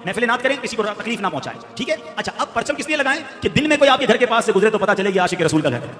محفل نعت کریں, کسی کو تکلیف نہ پہنچائیں, ٹھیک ہے. اچھا, اب پرچم کس لیے لگائیں کہ دن میں کوئی آپ کے گھر کے پاس سے گزرے تو پتہ چلے کہ عاشق رسول کا گھر ہے.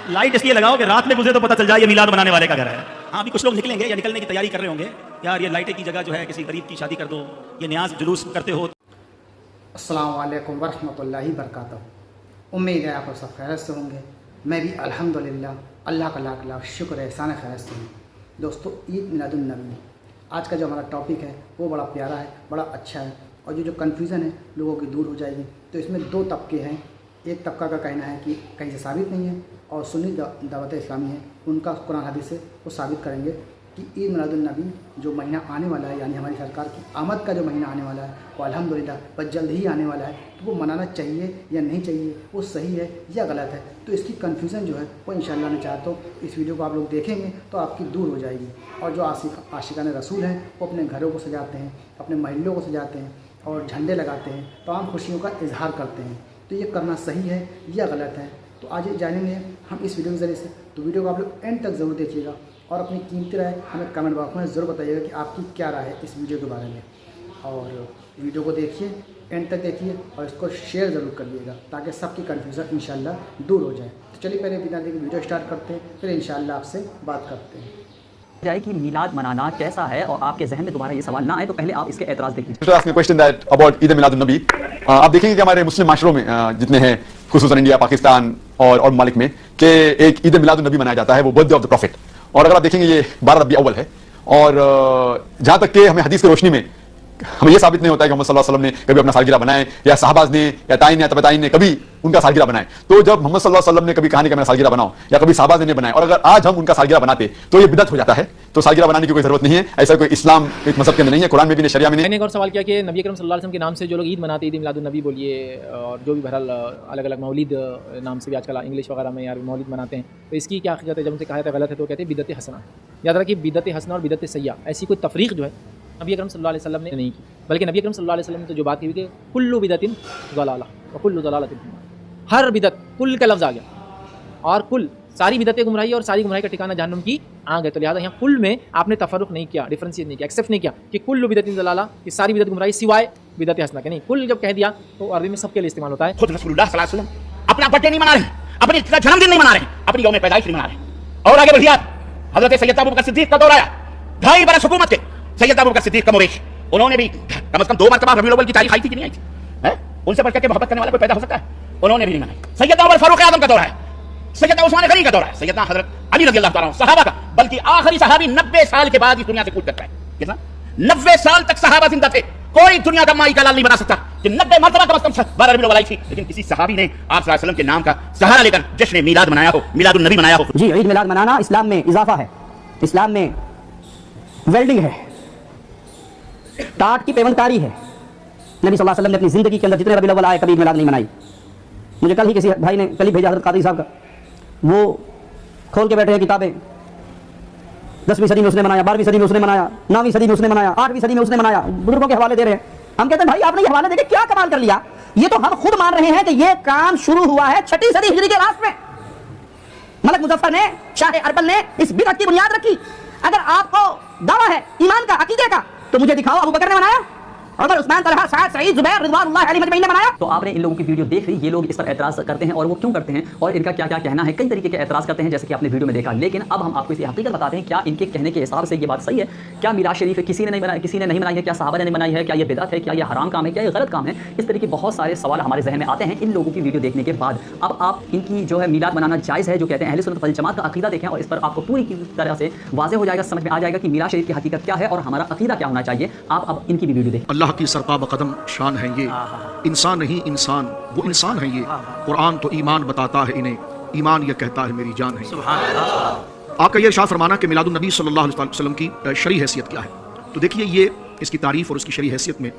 لائٹ اس لیے لگاؤ کہ رات میں گزرے تو پتہ چل جائے یہ میلاد منانے والے کا گھر ہے. ہاں, ابھی کچھ لوگ نکلیں گے یا نکلنے کی تیاری کر رہے ہوں گے, یار یہ لائٹیں کی جگہ جو ہے کسی غریب کی شادی کر دو, یہ نیاز جلوس کرتے ہو. السلام علیکم ورحمۃ اللہ وبرکاتہ. امید ہے آپ سب خیریت سے ہوں گے. میں بھی الحمدللہ اللہ کا لاکھ لاکھ شکر احسان خیریت سے ہوں. دوستو, عید میلاد النبی آج کا جو ہمارا ٹاپک ہے وہ بڑا پیارا ہے, بڑا اچھا ہے, اور جو کنفیوژن ہے لوگوں کی دور ہو جائے گی. تو اس میں دو طبقے ہیں. ایک طبقہ کا کہنا ہے کہ کہیں سے ثابت نہیں ہے, اور سنی دعوت اسلامی ہے, ان کا قرآن حدیث سے وہ ثابت کریں گے کہ عید میلاد النبی جو مہینہ آنے والا ہے, یعنی ہماری سرکار کی آمد کا جو مہینہ آنے والا ہے وہ الحمدللہ بس جلد ہی آنے والا ہے, تو وہ منانا چاہیے یا نہیں چاہیے, وہ صحیح ہے یا غلط ہے. تو اس کی کنفیوژن جو ہے وہ انشاءاللہ میں چاہتا ہوں اس ویڈیو کو آپ لوگ دیکھیں گے تو آپ کی دور ہو جائے گی. اور جو عاشقان رسول ہیں وہ اپنے گھروں کو سجاتے ہیں, اپنے محلوں کو سجاتے ہیں, اور جھنڈے لگاتے ہیں, تمام خوشیوں کا اظہار کرتے ہیں. تو یہ کرنا صحیح ہے یا غلط ہے, تو آج جانیں گے ہم اس ویڈیو کے ذریعے سے. تو ویڈیو کو آپ لوگ اینڈ تک ضرور دیکھیے گا, اور اپنی قیمتی رائے ہمیں کمنٹ باکس میں ضرور بتائیے گا کہ آپ کی کیا رائے ہے اس ویڈیو کے بارے میں. اور ویڈیو کو دیکھیے, اینڈ تک دیکھیے, اور اس کو شیئر ضرور کریے گا تاکہ سب کی کنفیوژن انشاءاللہ دور ہو جائے. تو چلیے پہلے بنا دے کے ویڈیو اسٹارٹ کرتے ہیں, پھر انشاءاللہ آپ سے بات کرتے ہیں. جائے کہ میلاد منانا کیسا ہے, اور آپ کے ذہن میں دوبارہ یہ سوال نہ آئے تو پہلے آپ اس کے اعتراض دیکھیے. آپ دیکھیں گے کہ ہمارے مسلم معاشروں میں جتنے ہیں, خصوصاً انڈیا, پاکستان اور ممالک میں, کہ ایک عید میلاد النبی منایا جاتا ہے, وہ birthday of the prophet. اور اگر آپ دیکھیں گے یہ 12 ربیع اول ہے, اور جہاں تک کہ ہمیں حدیث کی روشنی میں ہمیں یہ ثابت نہیں ہوتا ہے کہ محمد صلی اللہ علیہ وسلم نے کبھی اپنا سالگرہ بنائے, یا صحابہ نے یا تائین یا تبع تائین نے کبھی ان کا سالگرہ بنائے. تو جب محمد صلی اللہ علیہ وسلم نے کبھی کہا نہیں کہ میں سالگرہ بناؤں, یا کبھی صحابہ نے بنائے, اور اگر آج ہم ان کا سالگرہ بناتے تو یہ بدعت ہو جاتا ہے. تو سالگرہ بنانے کی کوئی ضرورت نہیں ہے, ایسا کوئی اسلام ایک مذہب کے اندر نہیں ہے, قرآن میں بھی نہیں, شریعہ میں نہیں. میں نے ایک اور سوال کیا کہ نبی اکرم صلی اللہ علیہ وسلم کے نام سے جو لوگ عید مناتے ہیں, عید میلاد النبی بولیے, اور جو بھی بہرحال الگ الگ مولد نام سے بھی آج کل انگلش وغیرہ میں یار مولد مناتے ہیں, تو اس کی کیا حقیقت ہے؟ جب ان سے کہا جاتا ہے غلط ہے تو کہتے ہیں بدعت حسنہ. یاد رکھیے, بدعت حسنہ اور بدعت سیئہ ایسی کوئی تفریق جو ہے نبی اکرم صلی اللہ علیہ وسلم نے نہیں کی, بلکہ نبی اکرم صلی اللہ علیہ وسلم نے تو جو بات کی ہوئی کہ کل بدعت ضلالہ وکل ضلالۃ فی النار. ہر بدعت, کل کا لفظ آ گیا, اور کل ساری بدعتیں گمراہی, اور ساری گمراہی کا ٹھکانہ جہنم کی آگ ہے. تو لہٰذا یہاں کل میں آپ نے تفرق نہیں کیا, ڈفرینشیٹ نہیں کیا, ایکسیپٹ نہیں کیا کہ کل بدعت ضلالہ, کہ ساری بدعت گمراہی سوائے بدعت حسنہ کے. نہیں, کل جب کہہ دیا تو عربی میں سب کے لیے استعمال ہوتا ہے. خود رسول اللہ صلی اللہ علیہ وسلم اپنا برتھ ڈے نہیں منا رہے ہیں, اپنی جنم دن نہیں منا رہے ہیں, اپنی یوم پیدائش نہیں منا رہے ہیں. اور آگے بڑھیے, حضرت سیدنا ابوبکر صدیق کا دور آیا, 2.5 برس حکومت کے سیدنا ابوبکر صدیق کا مویش, انہوں نے بھی کم از کم 2 مرتبہ ربیع الاول کی تاریخ آئی تھی کہ نہیں آئی تھی؟ ان سے بڑھ کر کے محبت کرنے والا کوئی پیدا ہو سکتا ہے؟ انہوں نے بھی نہیں منائی. سیدنا عمر فاروق اعظم کا دور ہے, سیدنا عثمان غنی کا دور ہے, سیدنا حضرت علی رضی اللہ تعالیٰ صحابہ کا, بلکہ آخری صحابی 90 سال کے بعد اس دنیا سے کوچ کرتا ہے. کتنا؟ 90 سال تک صحابہ زندہ تھے. کوئی دنیا کا مائی کا لال نہیں بنا سکتا کہ 90 مرتبہ کم از کم 12 ربیع الاول آئی تھی, لیکن کسی صحابی نے آپ صلی اللہ علیہ وسلم کے نام کا سہارا لے کر جشن میلاد منایا ہو, میلاد النبی منایا ہو. جی, عید میلاد منانا اسلام میں اضافہ ہے, اسلام میں ویلڈنگ ہے, ٹاٹ کی پیوند کاری ہے. نبی صلی اللہ علیہ وسلم نے اپنی زندگی کے اندر جتنے ربیع الاول آئے کبھی میلاد نہیں منائی. مجھے کل ہی کسی بھائی نے کل ہی بھیجا حضرت قادری صاحب کا, وہ کھول کے بیٹھے ہیں کتابیں, 10ویں صدی میں اس نے منایا, 12ویں صدی میں اس نے منایا, 9ویں صدی میں اس نے منایا, 8ویں صدی میں اس نے منایا, بزرگوں کے حوالے دے رہے ہیں. ہم کہتے ہیں بھائی آپ نے یہ حوالے دے کے کیا کمال کر لیا؟ یہ تو ہم خود مان رہے ہیں کہ یہ کام شروع ہوا ہے 6 صدی ہجری کے لاسٹ میں. ملک مظفر نے, شاہ اربل نے اس بدعت کی بنیاد رکھی. اگر آپ کو دعویٰ ہے ایمان کا, عقیدے کا, تو مجھے دکھاؤ ابوبکر نے منایا, عمر, عثمان, طلحہ, سعد, سعید, زبیر رضوان اللہ علیہم اجمعین نے منایا. تو آپ نے ان لوگوں کی ویڈیو دیکھ لی, یہ لوگ اس پر اعتراض کرتے ہیں, اور وہ کیوں کرتے ہیں اور ان کا کیا کیا کہنا ہے. کئی طریقے کے اعتراض کرتے ہیں جیسے کہ آپ نے ویڈیو میں دیکھا, لیکن اب ہم آپ کو اس کی حقیقت بتاتے ہیں. کیا ان کے کہنے کے حساب سے یہ بات صحیح ہے؟ کیا میلاد شریف کسی نے نہیں منائی ہے؟ کیا صحابہ نے نہیں منائی ہے؟ کیا یہ بدعت ہے؟ کیا یہ حرام کام ہے؟ کیا یہ غلط کام ہے؟ اس طرح کے بہت سارے سوال ہمارے ذہن میں آتے ہیں ان لوگوں کی ویڈیو دیکھنے کے بعد. اب آپ ان کی جو ہے میلاد منانا جائز ہے جو کہتے ہیں اہل سنت والجماعت کا عقیدہ دیکھیں, اور اس پر آپ کو پوری طرح سے واضح ہو جائے گا, سمجھ میں آ جائے گا کہ میلاد شریف کی حقیقت کیا ہے اور ہمارا عقیدہ کیا ہونا چاہیے. آپ اب ان کی بھی ویڈیو دیکھیں. اللہ کی سرتاب قدم شان ہے یہ, انسان نہیں انسان, وہ انسان ہے یہ. قرآن تو ایمان بتاتا ہے انہیں, ایمان یہ کہتا ہے میری جان ہے. آپ کا یہ ارشاد فرمانا کہ میلاد النبی صلی اللہ علیہ وسلم کی شرعی حیثیت کیا ہے, تو دیکھیے یہ اس کی تعریف اور اس کی شرعی حیثیت میں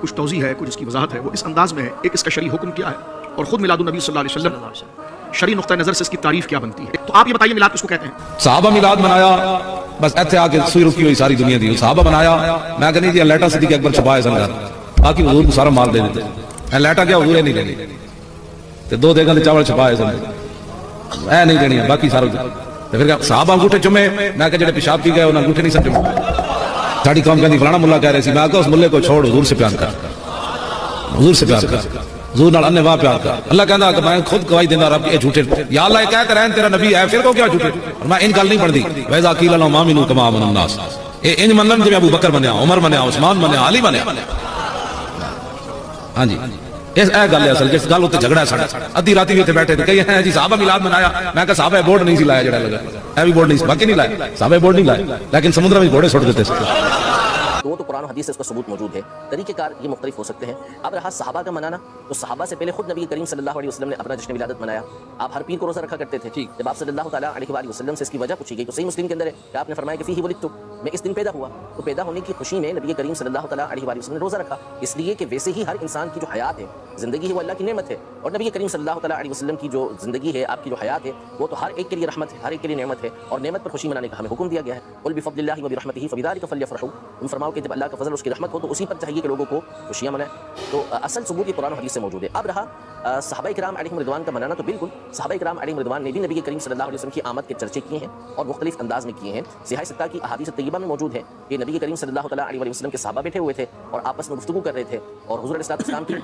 کچھ توضیح ہے, کچھ اس کی وضاحت ہے, وہ اس انداز میں ہے. ایک اس کا شرعی حکم کیا ہے, اور خود میلاد النبی صلی اللہ علیہ وسلم شرعی نقطہ نظر سے اس کی تعریف کیا بنتی ہے. تو آپ یہ بتائیے میلاد کس کو کہتے ہیں؟ صحابہ میلاد منایا, بس ایتھے آ کے سوئی رکی ہوئی ساری دنیا دی, صحابہ منایا. میں کہنی جی لیٹا صدیق اکبر چھپائے سنگار, باقی حضور کو سارا مال دے دیتے. لیٹا کیا حضور نہیں دینی, تے 2 دیگاں دے چاول چھپائے سن, اے نہیں دینی, باقی سارا. پھر صحابہ انگوٹھے چومے, میں کہ جڑے پیشاب پی گئے انہاں انگوٹھے نہیں سن چومے. ساڈی قوم کہندی فلانا ملا کہہ رہے سی, میں کہ اس ملے کو چھوڑ حضور سے پیار کر. حضور سے پیار کر, حضور نال اننے واہ پیار کر. اللہ کہندا کہ میں خود گواہی دیندا رب اے جھوٹے, یا اللہ کہتے رہن تیرا نبی ہے پھر کو کیا جھوٹے, اور میں ان گل نہیں پڑھدی ویذا قیل لهم آمنوا كما آمن الناس, اے انج منن جے ابو بکر بنیا, عمر بنیا, عثمان بنیا, علی بنیا. ہاں جی اس اے گل ہے اصل جس گل تے جھگڑا ہے ساڈا. ادھی راتی بھی تے بیٹھے تے کہے ہیں جی صحابہ میلاد منایا, میں کہ صحابہ بورڈ نہیں سی لایا جڑا لگا, اے بھی بورڈ نہیں سی, باقی نہیں لایا, صحابہ بورڈ نہیں لائے, لیکن سمندر میں گھوڑے سٹ دیتے تھے. تو قرآن و حدیث سے اس کا ثبوت موجود ہے. طریقہ کار یہ مختلف ہو سکتے ہیں. اب رہا صحابہ کا منانا, تو صحابہ سے پہلے خود نبی کریم صلی اللہ علیہ وسلم نے اپنا جشن ولادت منایا. آپ ہر پیر کو روزہ رکھا کرتے تھے. جب آپ صلی اللہ تعالیٰ علیہ وآلہ وسلم سے اس کی وجہ پوچھی گئی تو صحیح مسلم کے اندر ہے کہ آپ نے فرمایا کہ فیہ ولدت, میں اس دن پیدا ہوا. تو پیدا ہونے کی خوشی میں نبی کریم صلی اللہ تعالیٰ علیہ وآلہ وسلم نے روزہ رکھا, اس لیے کہ ویسے ہی ہر انسان کی جو حیات ہے, زندگی ہے, وہ اللہ کی نعمت ہے, اور نبی کریم صلی اللہ تعالیٰ علیہ وسلم کی جو زندگی ہے, آپ کی جو حیات ہے, وہ تو ہر ایک کے لیے رحمت ہے, ہر ایک کے لیے نعمت ہے, اور نعمت پر خوشی منانے کا ہمیں حکم دیا گیا ہے. قل بفضل اللہ وبرحمتہ فبذلک فلیفرحوا, تم فرماؤ کہ جب اللہ کا فضل اس کی رحمت ہو تو اسی پر چاہیے کہ لوگوں کو خوشیاں منائیں. تو اصل ثبوت یہ قرآن و حدیث سے موجود ہے. اب رہا صحابہ کرام علیہم رضوان کا منانا, تو بالکل صحابہ کرام علیہم رضوان نے بھی نبی کریم صلی اللہ علیہ وسلم کی آمد کے چرچے کیے ہیں اور مختلف انداز میں کیے ہیں. صحیح ستہ کی احادیث طیبہ میں موجود ہے کہ نبی کریم صلی اللہ تعالیٰ علیہ وسلم کے صحابہ بیٹھے ہوئے تھے اور آپس میں گفتگو کر رہے تھے, اور حضور علیہ السلام کی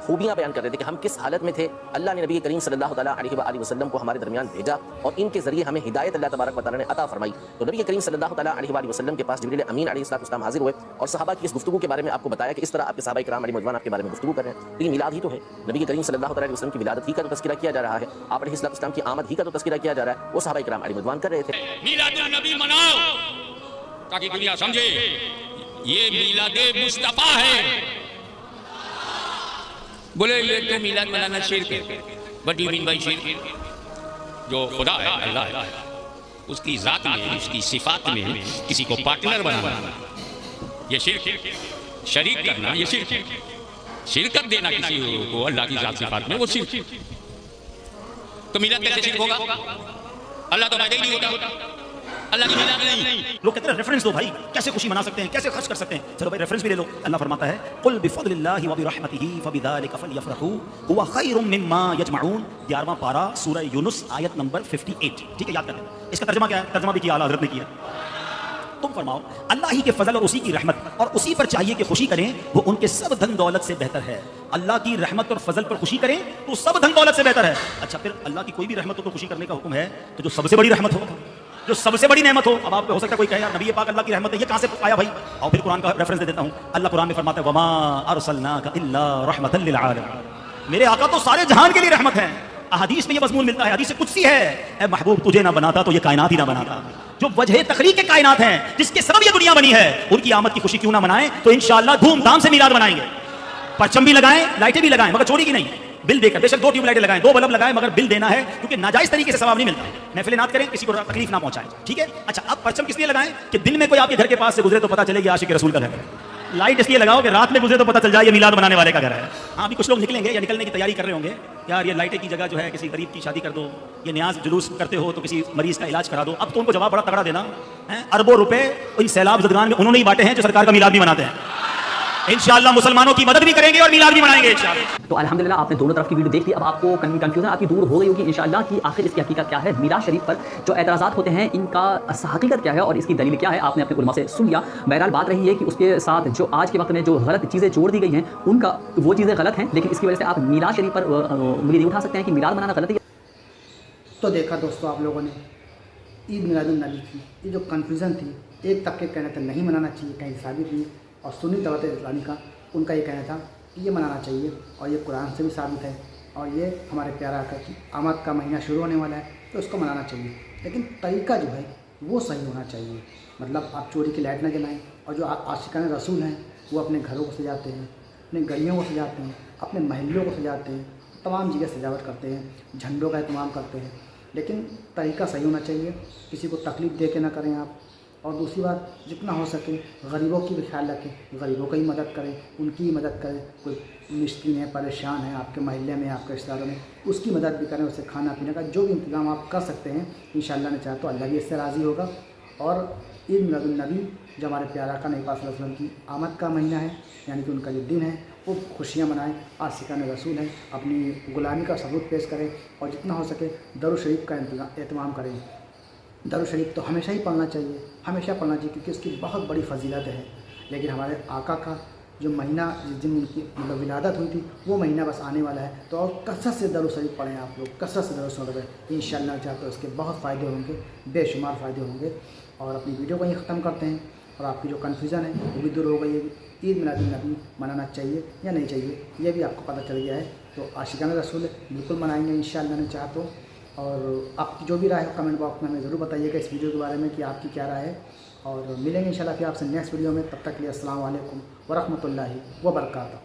خوبیاں بیان کر رہے تھے کہ ہم کس حالت میں تھے. اللہ نے نبی کریم صلی اللہ تعالیٰ علیہ وآلہ وسلم کو ہمارے درمیان بھیجا اور ان کے ذریعے ہمیں ہدایت اللہ تبارک و تعالیٰ نے عطا فرمائی. تو نبی کریم صلی اللہ تعالیٰ علیہ وآلہ وسلم کے پاس جبریل امین علیہ السلام حاضر ہوئے اور صحابہ کی اس گفتگو کے بارے میں آپ کو بتایا کہ اس طرح آپ کے صحابہ کرام علیہ رضوان آپ کے بارے میں گفتگو کر رہے ہیں. تو یہ میلاد ہی تو ہے, نبی کریم صلی اللہ تعالیٰ علیہ وسلم کی ولادت ہی کا تو تذکرہ کیا جا رہا ہے, آپ علیہ السلام کی آمد ہی کا تو تذکرہ کیا جا رہا ہے, وہ صحابہ کرام علیہ رضوان کر رہے تھے. میلاد النبی مناؤ تاکہ دنیا سمجھے یہ میلاد مصطفیٰ ہے. بولے یہ تو میلاد منانا شرک ہے. What do you mean by شرک؟ جو خدا ہے, اللہ ہے, اس کی ذات میں, اس کی صفات میں کسی کو پارٹنر بنانا یہ شرک ہے. شریک کرنا یہ شرک ہے. شرکت دینا کسی کو اللہ کی ذات صفات میں وہ شرک. تو میلاد کیسے شرک ہوگا؟ اللہ تو پیدا ہی نہیں ہوتا, اللہ کی میلاد نہیں. لوگ کہتے ہیں ریفرنس دو بھائی, کیسے خوشی منا سکتے ہیں, کیسے خرچ کر سکتے ہیں. چلو بھائی ریفرنس بھی لے لو. اللہ فرماتا ہے قل بفضل اللہ وبرحمتہ فبذلک فلیفرحوا هو خیر مما یجمعون, 11واں پارہ سورہ یونس آیت نمبر 58. ٹھیک ہے, یاد کر لیں. اس کا ترجمہ کیا ہے؟ ترجمہ بھی کیا اعلیٰ حضرت نے کیا. تم فرماؤ اللہ ہی کے فضل اور اسی کی رحمت اور اسی پر چاہیے کہ خوشی کریں, وہ ان کے سب دھن دولت سے بہتر ہے. اللہ کی رحمت اور فضل پر خوشی کریں تو سب دھن دولت سے بہتر ہے. اچھا پھر اللہ کی کوئی بھی رحمت ہو تو خوشی کرنے کا حکم ہے, تو جو سب سے بڑی رحمت ہو, جو سب سے بڑی نعمت ہو. اب آپ کو ہو سکتا ہے کوئی کہے یار نبی پاک اللہ کی رحمت ہے, یہ کہاں سے آیا بھائی؟ اور پھر قرآن کا ریفرنس دے دیتا ہوں. اللہ قرآن میں فرماتا ہے وما ارسلناک الا رحمتا للعالمین, میرے آقا تو سارے جہان کے لیے رحمت ہیں. احادیث میں یہ مضمون ملتا ہے, حدیث قدسی ہے, اے محبوب تجھے نہ بناتا تو یہ کائنات ہی نہ بناتا. جو وجہ تخلیق کے کائنات ہیں, جس کے سبب یہ دنیا بنی ہے, ان کی آمد کی خوشی کیوں نہ منائیں؟ تو انشاءاللہ دھوم دھام سے میلاد منائیں گے. پرچم بھی لگائیں, لائٹیں بھی لگائیں, مگر چوری کی نہیں, بل دے کر. بے شک 2 ٹیوب لائٹیں لگائیں, 2 بلب لگائیں, مگر بل دینا ہے, کیونکہ ناجائز طریقے سے ثواب نہیں ملتا. محفل نعت کریں, کسی کو تکلیف نہ پہنچائیں. ٹھیک ہے. اچھا اب پرچم کس لیے لگائیں کہ دن میں کوئی آپ کے گھر کے پاس سے گزرے تو پتہ چلے کہ عاشق رسول کا گھر ہے. لائٹ اس لیے لگاؤ کہ رات میں گزرے تو پتہ چل جائے یہ میلاد منانے والے کا گھر ہے. ہاں ابھی کچھ لوگ نکلیں گے یا نکلنے کی تیاری کر رہے ہوں گے, یار یہ لائٹیں کی جگہ جو ہے کسی غریب کی شادی کر دو, یہ نیاز جلوس کرتے ہو تو کسی مریض کا علاج کرا دو. اب تو ان کو جواب بڑا تگڑا دینا ہے, اربوں روپے ان سیلاب زدگان میں انہوں نے ہی بانٹے ہیں جو سرکار کا میلاد بھی مناتے ہیں. انشاءاللہ مسلمانوں کی مدد بھی کریں گے اور میلاد بھی منائیں گے انشاءاللہ. تو الحمدللہ آپ نے دونوں طرف کی ویڈیو دیکھ لی. اب آپ کو کنفیوژن آپ کی دور ہو گئی ہوگی انشاءاللہ کہ آخر اس کی حقیقت کیا ہے. میلاد شریف پر جو اعتراضات ہوتے ہیں ان کا حقیقت کیا ہے اور اس کی دلیل کیا ہے, آپ نے اپنے علماء سے سن لیا. بہرحال بات رہی ہے کہ اس کے ساتھ جو آج کے وقت میں جو غلط چیزیں جوڑ دی گئی ہیں ان کا وہ چیزیں غلط ہیں, لیکن اس کی وجہ سے آپ میلاد شریف پر انگلی نہیں اٹھا سکتے ہیں کہ میلاد منانا غلط ہے. تو دیکھا دوستو آپ لوگوں نے عید میلاد النبی کی یہ جو کنفیوژن تھی, ایک طبقے کہنا تھا نہیں منانا چاہیے, کہیں ثابت نہیں, اور سنی دعوت اسلامی کا ان کا یہ کہنا تھا کہ یہ منانا چاہیے اور یہ قرآن سے بھی ثابت ہے, اور یہ ہمارے پیارا آقا کی آمد کا مہینہ شروع ہونے والا ہے تو اس کو منانا چاہیے. لیکن طریقہ جو ہے وہ صحیح ہونا چاہیے. مطلب آپ چوری کی لائٹ نہ جلائیں, اور جو عاشقان رسول ہیں وہ اپنے گھروں کو سجاتے ہیں, اپنے گلیوں کو سجاتے ہیں, اپنے محلوں کو سجاتے ہیں, تمام جگہ سجاوٹ کرتے ہیں, جھنڈوں کا اہتمام کرتے ہیں. لیکن طریقہ صحیح ہونا چاہیے, کسی کو تکلیف دے کے نہ کریں آپ. اور دوسری بات جتنا ہو سکے غریبوں کی بھی خیال رکھیں, غریبوں کی مدد کریں, ان کی مدد کریں. کوئی مسکین ہے, پریشان ہے آپ کے محلے میں, آپ کے رشتہ داروں میں, اس کی مدد بھی کریں, اسے کھانا پینے کا جو بھی انتظام آپ کر سکتے ہیں انشاءاللہ نے چاہا تو اللہ بھی اس سے راضی ہوگا. اور عید میلاد النبی جو ہمارے پیارا آقا نبی پاک صلی اللہ علیہ وسلم کی آمد کا مہینہ ہے, یعنی کہ ان کا جو دن ہے وہ خوشیاں منائیں, عاشقان رسول ہیں, اپنی غلامی کا ثبوت پیش کریں, اور جتنا ہو سکے درود شریف کا اہتمام کریں. درود شریف تو ہمیشہ ہی پڑھنا چاہیے, ہمیشہ پڑھنا چاہیے, کیونکہ اس کی بہت بڑی فضیلت ہے. لیکن ہمارے آقا کا جو مہینہ جس دن ان کی مطلب ولادت ہوئی تھی وہ مہینہ بس آنے والا ہے، تو اور کثرت سے درود شریف پڑھیں آپ لوگ، کثرت سے درود شریف پڑھیں، انشاءاللہ چاہتے اس کے بہت فائدے ہوں گے، بے شمار فائدے ہوں گے۔ اور اپنی ویڈیو کو یہیں ختم کرتے ہیں، اور آپ کی جو کنفیوژن ہے وہ بھی دور ہو گئی ہے، عید میلاد النبی منانا چاہیے یا نہیں چاہیے یہ بھی آپ کو پتہ چل گیا ہے۔ تو عاشقان رسول بالکل منائیں گے انشاءاللہ میں چاہتا ہوں، اور آپ کی جو بھی رائے ہو کمنٹ باکس میں ہمیں ضرور بتائیے گا اس ویڈیو کے بارے میں کہ آپ کی کیا رائے ہے، اور ملیں گے انشاءاللہ پھر آپ سے نیکسٹ ویڈیو میں، تب تک کے لیے السلام علیکم ورحمۃ اللہ وبرکاتہ۔